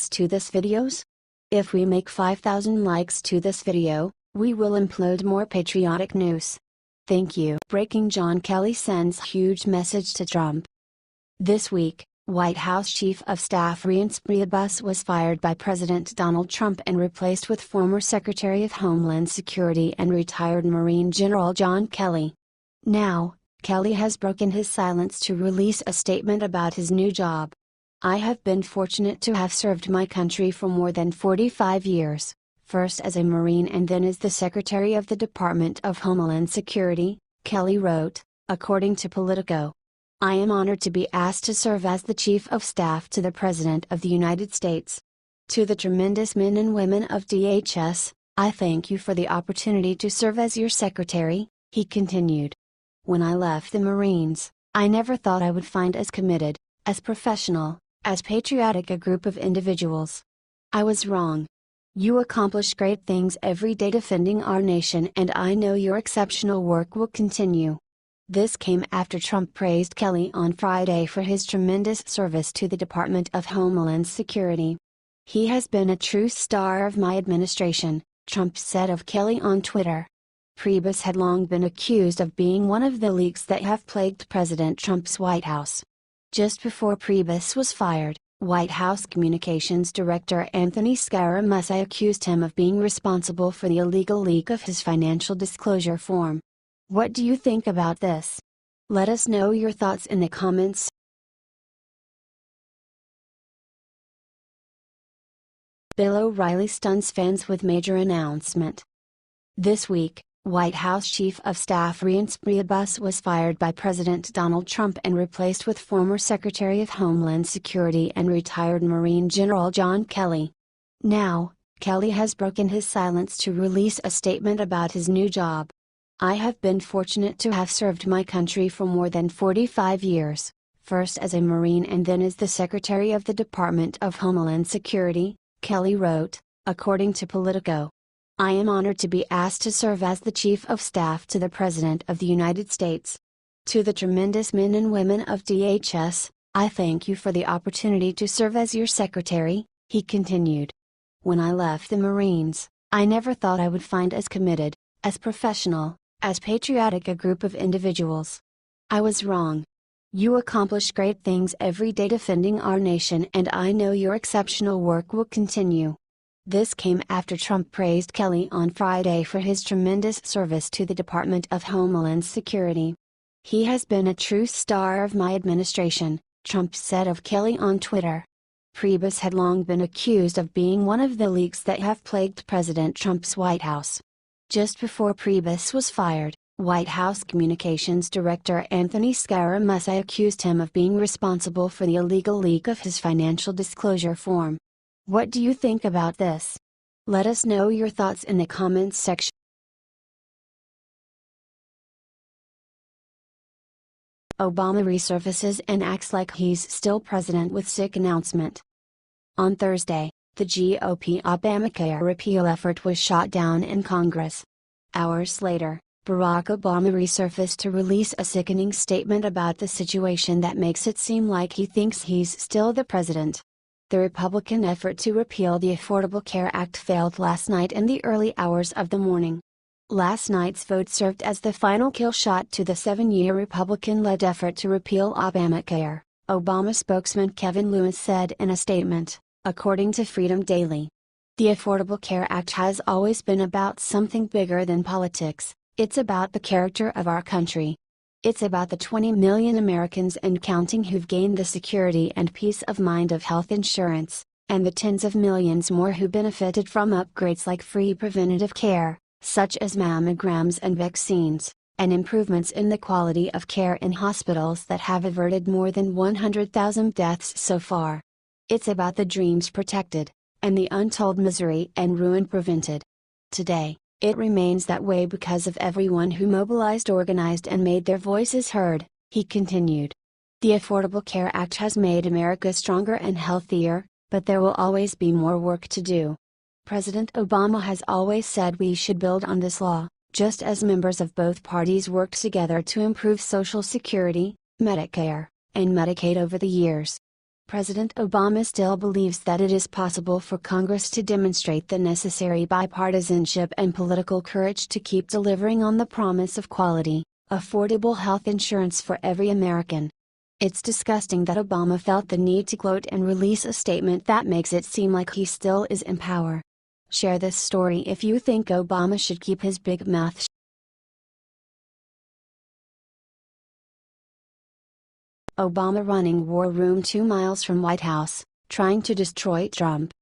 likes to this videos? If we make 5,000 likes to this video, we will upload more patriotic news. Thank you. Breaking: John Kelly sends huge message to Trump. This week, White House Chief of Staff Reince Priebus was fired by President Donald Trump and replaced with former Secretary of Homeland Security and retired Marine General John Kelly. Now, Kelly has broken his silence to release a statement about his new job. "I have been fortunate to have served my country for more than 45 years, first as a Marine and then as the Secretary of the Department of Homeland Security," Kelly wrote, according to Politico. "I am honored to be asked to serve as the Chief of Staff to the President of the United States. To the tremendous men and women of DHS, I thank you for the opportunity to serve as your Secretary," he continued. "When I left the Marines, I never thought I would find as committed, as professional, as patriotic a group of individuals. I was wrong. You accomplish great things every day defending our nation, and I know your exceptional work will continue." This came after Trump praised Kelly on Friday for his tremendous service to the Department of Homeland Security. "He has been a true star of my administration," Trump said of Kelly on Twitter. Priebus had long been accused of being one of the leaks that have plagued President Trump's White House. Just before Priebus was fired, White House Communications Director Anthony Scarah accused him of being responsible for the illegal leak of his financial disclosure form. What do you think about this? Let us know your thoughts in the comments. Bill O'Reilly stuns fans with major announcement. This week, White House Chief of Staff Reince Priebus was fired by President Donald Trump and replaced with former Secretary of Homeland Security and retired Marine General John Kelly. Now, Kelly has broken his silence to release a statement about his new job. "I have been fortunate to have served my country for more than 45 years, first as a Marine and then as the Secretary of the Department of Homeland Security," Kelly wrote, according to Politico. "I am honored to be asked to serve as the Chief of Staff to the President of the United States. To the tremendous men and women of DHS, I thank you for the opportunity to serve as your Secretary," he continued. "When I left the Marines, I never thought I would find as committed, as professional, as patriotic a group of individuals. I was wrong. You accomplish great things every day defending our nation, and I know your exceptional work will continue." This came after Trump praised Kelly on Friday for his tremendous service to the Department of Homeland Security. "He has been a true star of my administration," Trump said of Kelly on Twitter. Priebus had long been accused of being one of the leaks that have plagued President Trump's White House. Just before Priebus was fired, White House Communications Director Anthony Scarah accused him of being responsible for the illegal leak of his financial disclosure form. What do you think about this? Let us know your thoughts in the comments section. Obama resurfaces and acts like he's still president with sick announcement. On Thursday, the GOP Obamacare repeal effort was shot down in Congress. Hours later, Barack Obama resurfaced to release a sickening statement about the situation that makes it seem like he thinks he's still the president. The Republican effort to repeal the Affordable Care Act failed last night in the early hours of the morning. Last night's vote served as the final kill shot to the 7-year Republican-led effort to repeal Obamacare, Obama spokesman Kevin Lewis said in a statement, according to Freedom Daily. "The Affordable Care Act has always been about something bigger than politics. It's about the character of our country. It's about the 20 million Americans and counting who've gained the security and peace of mind of health insurance, and the tens of millions more who benefited from upgrades like free preventative care, such as mammograms and vaccines, and improvements in the quality of care in hospitals that have averted more than 100,000 deaths so far. It's about the dreams protected, and the untold misery and ruin prevented. Today, it remains that way because of everyone who mobilized, organized, and made their voices heard," he continued. "The Affordable Care Act has made America stronger and healthier, but there will always be more work to do. President Obama has always said we should build on this law, just as members of both parties worked together to improve Social Security, Medicare, and Medicaid over the years. President Obama still believes that it is possible for Congress to demonstrate the necessary bipartisanship and political courage to keep delivering on the promise of quality, affordable health insurance for every American. It's disgusting that Obama felt the need to quote and release a statement that makes it seem like he still is in power. Share this story if you think Obama should keep his big mouth shut. Obama running war room 2 miles from White House, trying to destroy Trump.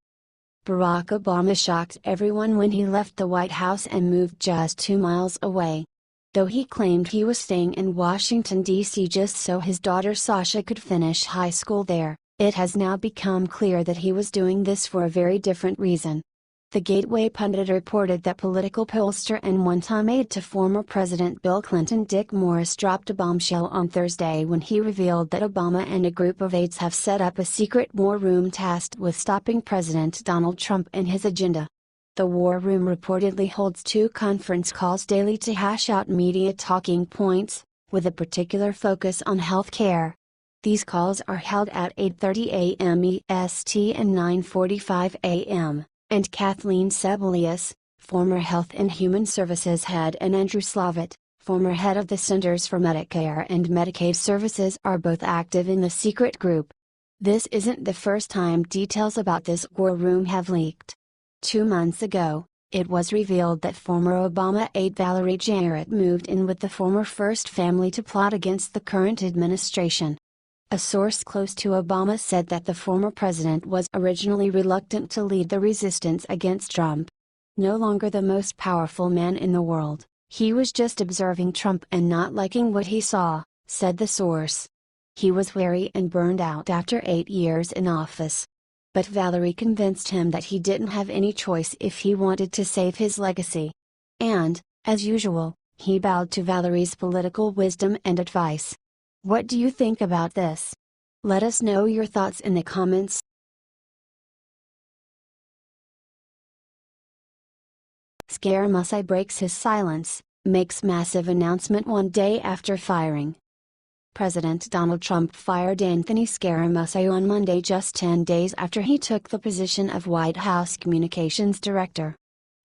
Barack Obama shocked everyone when he left the White House and moved just 2 miles away. Though he claimed he was staying in Washington, D.C. just so his daughter Sasha could finish high school there, it has now become clear that he was doing this for a very different reason. The Gateway pundit reported that political pollster and one-time aide to former President Bill Clinton Dick Morris dropped a bombshell on Thursday when he revealed that Obama and a group of aides have set up a secret war room tasked with stopping President Donald Trump and his agenda. The war room reportedly holds 2 conference calls daily to hash out media talking points, with a particular focus on health care. These calls are held at 8:30 a.m. EST and 9:45 a.m. and Kathleen Sebelius, former Health and Human Services head, and Andrew Slavitt, former head of the Centers for Medicare and Medicaid Services, are both active in the secret group. This isn't the first time details about this war room have leaked. 2 months ago, it was revealed that former Obama aide Valerie Jarrett moved in with the former First Family to plot against the current administration. A source close to Obama said that the former president was originally reluctant to lead the resistance against Trump. No longer the most powerful man in the world, he was just observing Trump and not liking what he saw, said the source. He was weary and burned out after 8 years in office. But Valerie convinced him that he didn't have any choice if he wanted to save his legacy. And, as usual, he bowed to Valerie's political wisdom and advice. What do you think about this? Let us know your thoughts in the comments. Scarah breaks his silence, makes massive announcement 1 day after firing. President Donald Trump fired Anthony Scarah on Monday, just 10 days after he took the position of White House Communications Director.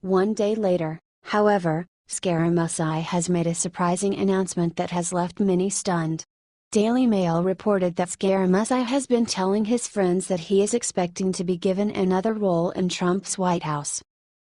1 day later, however, Scarah has made a surprising announcement that has left many stunned. Daily Mail reported that Scarah has been telling his friends that he is expecting to be given another role in Trump's White House.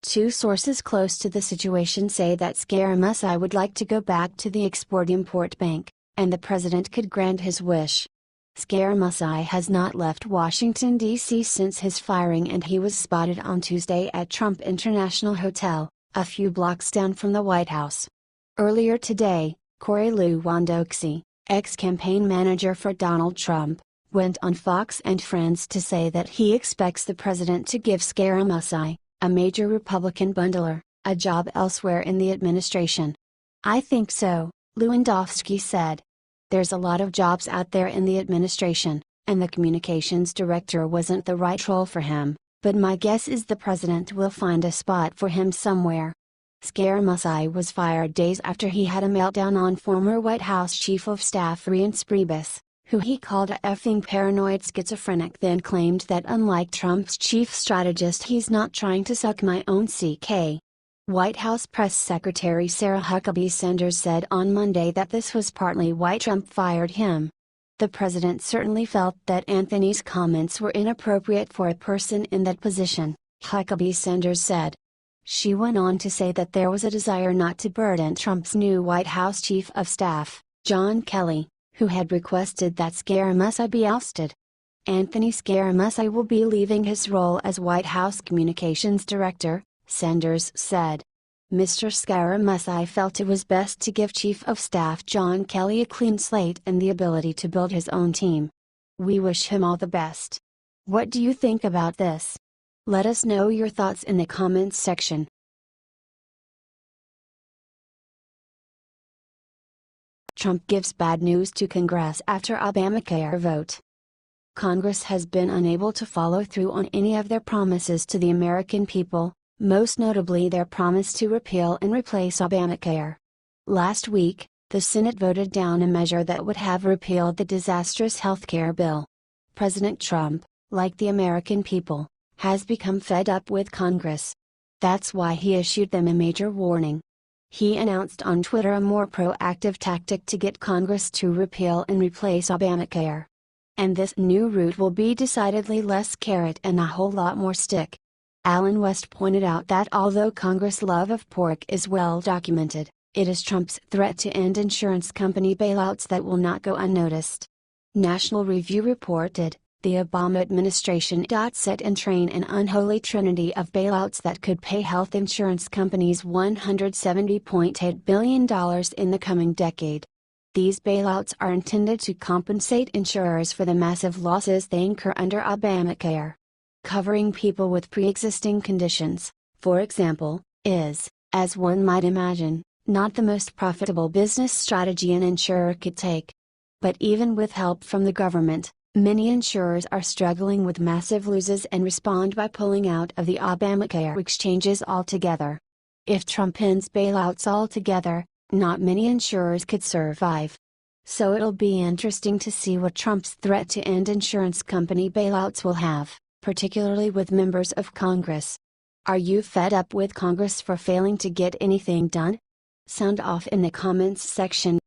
2 sources close to the situation say that Scarah would like to go back to the Export-Import Bank, and the president could grant his wish. Scarah has not left Washington, D.C. since his firing, and he was spotted on Tuesday at Trump International Hotel, a few blocks down from the White House. Earlier today, Corey Lewandowski, ex-campaign manager for Donald Trump, went on Fox and Friends to say that he expects the president to give Scarah, a major Republican bundler, a job elsewhere in the administration. "I think so," Lewandowski said. "There's a lot of jobs out there in the administration, and the communications director wasn't the right role for him, but my guess is the president will find a spot for him somewhere." Scarah was fired days after he had a meltdown on former White House Chief of Staff Reince Priebus, who he called a effing paranoid schizophrenic, then claimed that unlike Trump's chief strategist, he's not trying to suck my own CK. White House Press Secretary Sarah Huckabee Sanders said on Monday that this was partly why Trump fired him. "The president certainly felt that Anthony's comments were inappropriate for a person in that position," Huckabee Sanders said. She went on to say that there was a desire not to burden Trump's new White House Chief of Staff, John Kelly, who had requested that Scarah be ousted. Anthony Scarah will be leaving his role as White House Communications Director, Sanders said. Mr. Scarah felt it was best to give Chief of Staff John Kelly a clean slate and the ability to build his own team. "We wish him all the best." What do you think about this? Let us know your thoughts in the comments section. Trump gives bad news to Congress after Obamacare vote. Congress has been unable to follow through on any of their promises to the American people, most notably their promise to repeal and replace Obamacare. Last week, the Senate voted down a measure that would have repealed the disastrous healthcare bill. President Trump, like the American people, has become fed up with Congress. That's why he issued them a major warning. He announced on Twitter a more proactive tactic to get Congress to repeal and replace Obamacare. And this new route will be decidedly less carrot and a whole lot more stick. Alan West pointed out that although Congress' love of pork is well documented, it is Trump's threat to end insurance company bailouts that will not go unnoticed. National Review reported, the Obama administration set in train an unholy trinity of bailouts that could pay health insurance companies $170.8 billion in the coming decade. These bailouts are intended to compensate insurers for the massive losses they incur under Obamacare. Covering people with pre-existing conditions, for example, is, as one might imagine, not the most profitable business strategy an insurer could take. But even with help from the government, many insurers are struggling with massive losses and respond by pulling out of the Obamacare exchanges altogether. If Trump ends bailouts altogether, not many insurers could survive. So it'll be interesting to see what Trump's threat to end insurance company bailouts will have, particularly with members of Congress. Are you fed up with Congress for failing to get anything done? Sound off in the comments section.